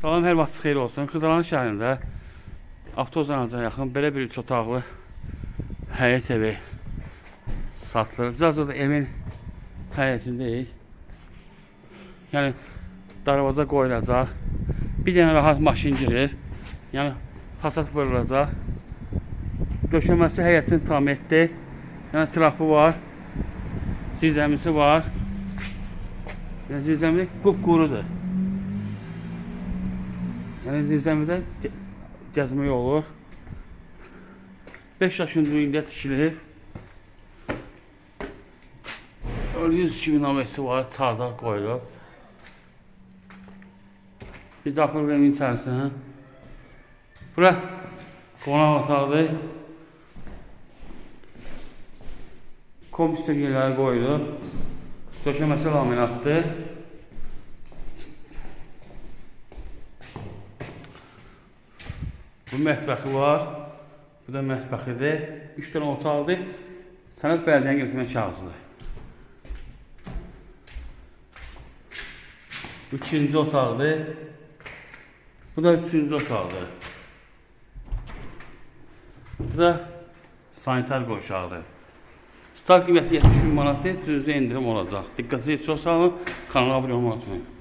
Salam, hər vaxt xeyir olsun. Xırdalan şəhərində avtozanaca yaxın belə bir 3 otaqlı həyət evi satılır. Biz hazırda evin həyətindəyik. Yəni darvaza qoyulacaq. Bir dənə rahat maşın girir. Yəni fasad vurulacaq. Döşəməsi həyətini tam etdi. Yəni trapı var. Zirzəmisi var. Yəni zirzəmi qupqurudur. Yəni zirzəmidə gəzmək olur. 5 yaşın düyündə tikilib. 100.000 avesi var, çardaq qoyulub. Bir daxil evin içərisinə. Bura qonaq otaqdır. Kompüter yerləri qoyulub. Döşəməsi laminatdır. Bu mətbəxi var. Bu da mətbəxidir. 3 dənə otaqdır. Sənəd bələdiyyənin götürmə kağızıdır. Bu ikinci otaqdır. Bu da üçüncü otaqdır. Bu da sanitar qoşağıdır. Start qiyməti 70.000 manatdır. Düzdə indirim olacaq. Diqqətinizi çox sağ olun. Kanala abunə olmayı unutmayın.